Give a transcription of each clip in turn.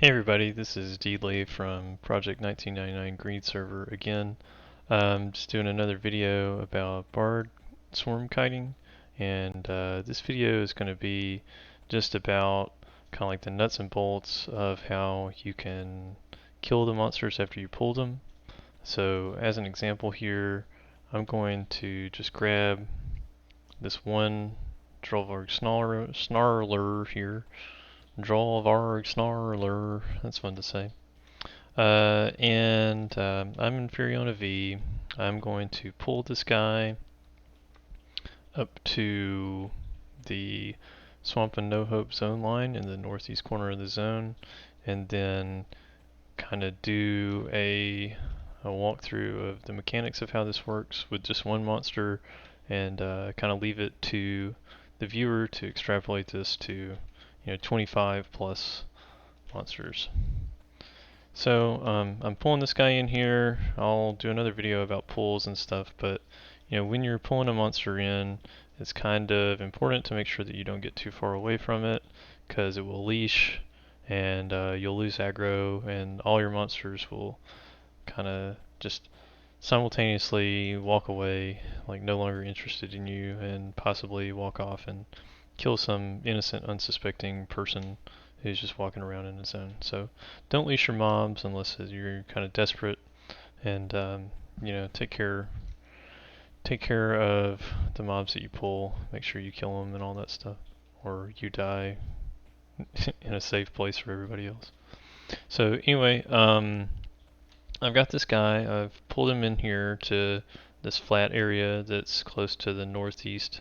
Hey everybody, this is D-Lee from Project 1999 Green Server again. Just doing another video about barred swarm kiting, and this video is going to be just about kind of like the nuts and bolts of how you can kill the monsters after you pull them. So as an example here, I'm going to just grab this one Drollvarg Snarler here. Drollvarg Snarler, that's fun to say. I'm in Furiona V. I'm going to pull this guy up to the Swamp and No Hope zone line in the northeast corner of the zone, and then kind of do a walkthrough of the mechanics of how this works with just one monster, and kind of leave it to the viewer to extrapolate this to 25 plus monsters. So I'm pulling this guy in here. I'll do another video about pulls and stuff, but when you're pulling a monster in, it's kind of important to make sure that you don't get too far away from it, because it will leash and you'll lose aggro, and all your monsters will kind of just simultaneously walk away, like no longer interested in you, and possibly walk off and kill some innocent, unsuspecting person who's just walking around in the zone. So don't leash your mobs unless you're kind of desperate, and take care of the mobs that you pull. Make sure you kill them and all that stuff, or you die in a safe place for everybody else. So anyway, I've got this guy. I've pulled him in here to this flat area that's close to the northeast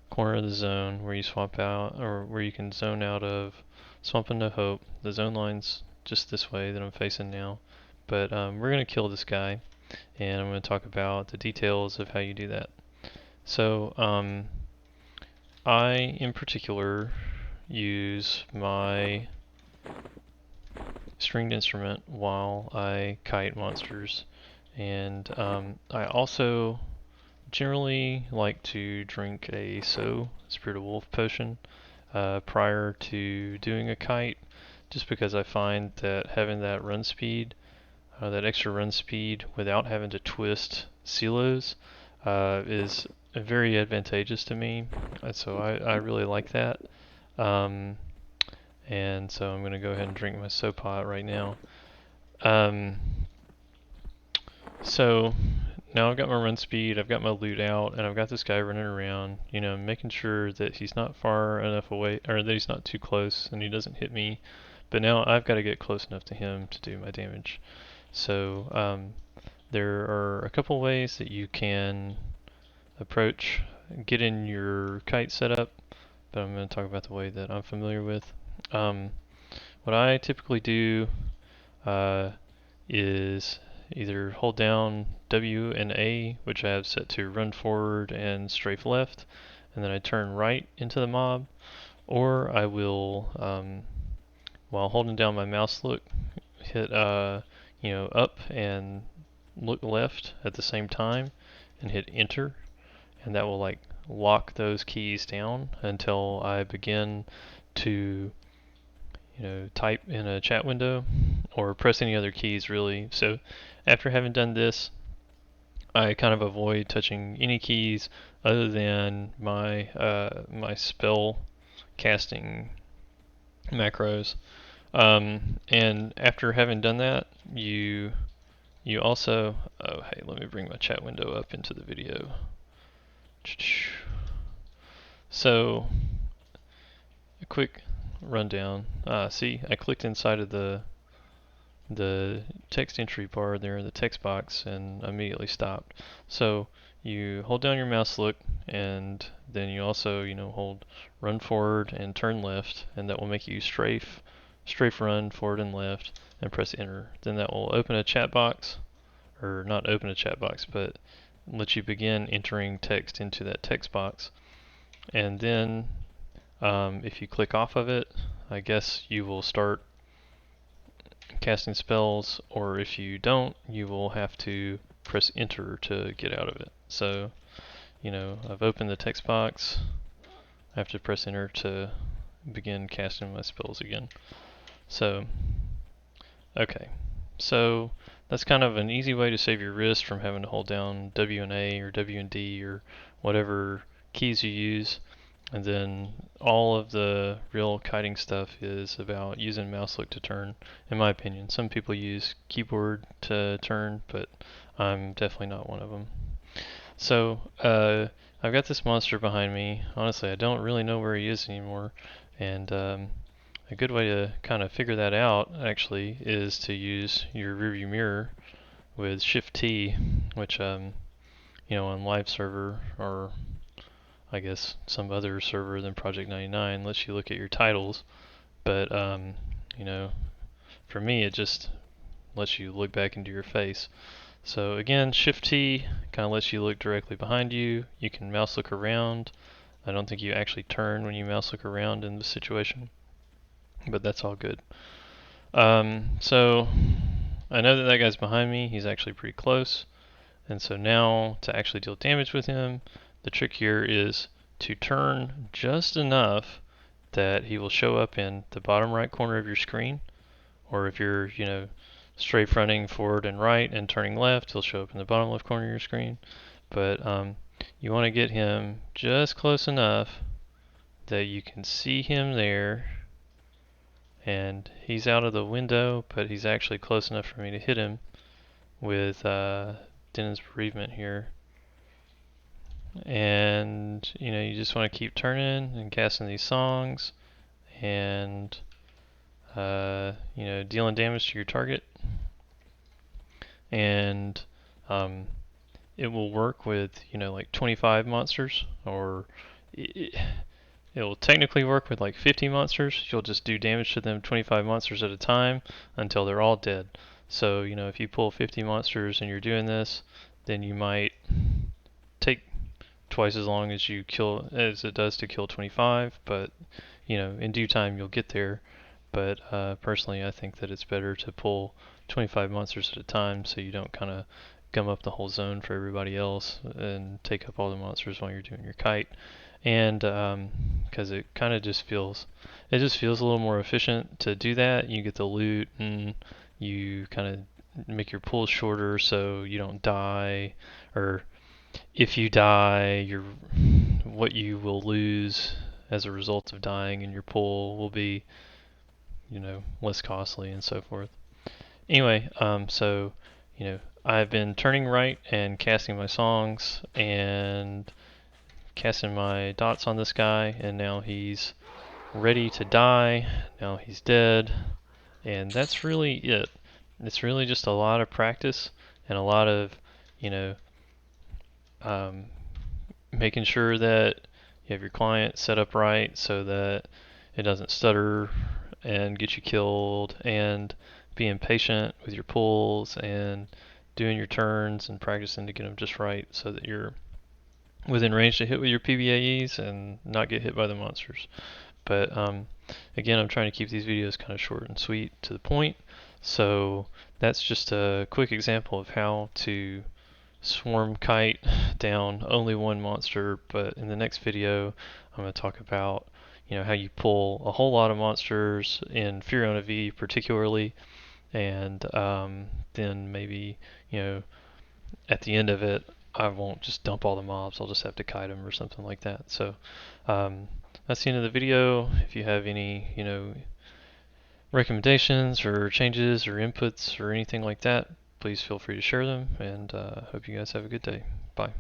corner of the zone where you swap out, or where you can zone out of Swamp and No Hope. The zone line's just this way that I'm facing now. But we're going to kill this guy, and I'm going to talk about the details of how you do that. So I, in particular, use my stringed instrument while I kite monsters, and I also generally like to drink a Spirit of Wolf potion prior to doing a kite, just because I find that having that run speed, that extra run speed without having to twist silos, is very advantageous to me. So I really like that. Um, and so I'm going to go ahead and drink my pot right now. Um, so now I've got my run speed, I've got my loot out, and I've got this guy running around, making sure that he's not far enough away, or that he's not too close and he doesn't hit me. But now I've got to get close enough to him to do my damage. So there are a couple ways that you can approach getting your kite set up, but I'm going to talk about the way that I'm familiar with. What I typically do is either hold down W and A, which I have set to run forward and strafe left, and then I turn right into the mob, or I will, while holding down my mouse look, hit up and look left at the same time, and hit enter, and that will like lock those keys down until I begin to type in a chat window or press any other keys really. So after having done this, I kind of avoid touching any keys other than my spell casting macros. And after having done that, you also, oh hey, let me bring my chat window up into the video. So a quick rundown. See, I clicked inside of the text entry bar there in the text box and immediately stopped. So you hold down your mouse look, and then you also hold run forward and turn left, and that will make you strafe run forward and left, and press enter. Then that will open a chat box, or not open a chat box, but let you begin entering text into that text box. And then if you click off of it, I guess you will start casting spells, or if you don't, you will have to press enter to get out of it. So, I've opened the text box. I have to press enter to begin casting my spells again. So, Okay, so that's kind of an easy way to save your wrist from having to hold down W and A or W and D or whatever keys you use. And then all of the real kiting stuff is about using mouse look to turn, in my opinion. Some people use keyboard to turn, but I'm definitely not one of them. So, I've got this monster behind me. Honestly, I don't really know where he is anymore. And a good way to kind of figure that out, actually, is to use your rearview mirror with Shift T, which, on live server or I guess some other server than Project 99 lets you look at your titles, but you know, for me it just lets you look back into your face. So again, Shift T kind of lets you look directly behind you. You can mouse look around. I don't think you actually turn when you mouse look around in this situation, but that's all good. So I know that that guy's behind me. He's actually pretty close. And so now to actually deal damage with him, the trick here is to turn just enough that he will show up in the bottom right corner of your screen. Or if you're, strafe fronting forward and right and turning left, he'll show up in the bottom left corner of your screen. But you want to get him just close enough that you can see him there. And he's out of the window, but he's actually close enough for me to hit him with Denon's Bereavement here. And you just want to keep turning and casting these songs and dealing damage to your target. And it will work with like 25 monsters, or it will technically work with like 50 monsters. You'll just do damage to them 25 monsters at a time until they're all dead. So if you pull 50 monsters and you're doing this, then you might take twice as long as you kill as it does to kill 25, but in due time you'll get there. But personally, I think that it's better to pull 25 monsters at a time so you don't kind of gum up the whole zone for everybody else and take up all the monsters while you're doing your kite. And because it kind of just feels a little more efficient to do that. You get the loot and you kind of make your pulls shorter so you don't die, or if you die, what you will lose as a result of dying in your pull will be, less costly and so forth. Anyway, I've been turning right and casting my songs and casting my dots on this guy, and now he's ready to die. Now he's dead, and that's really it. It's really just a lot of practice and a lot of, you know, um, making sure that you have your client set up right so that it doesn't stutter and get you killed, and being patient with your pulls and doing your turns and practicing to get them just right so that you're within range to hit with your PBAEs and not get hit by the monsters. But again, I'm trying to keep these videos kind of short and sweet to the point. So that's just a quick example of how to swarm kite down only one monster. But in the next video, I'm going to talk about how you pull a whole lot of monsters in Furiona V particularly, and then maybe at the end of it, I won't just dump all the mobs. I'll just have to kite them or something like that. So that's the end of the video. If you have any, recommendations or changes or inputs or anything like that, please feel free to share them. And hope you guys have a good day. Bye.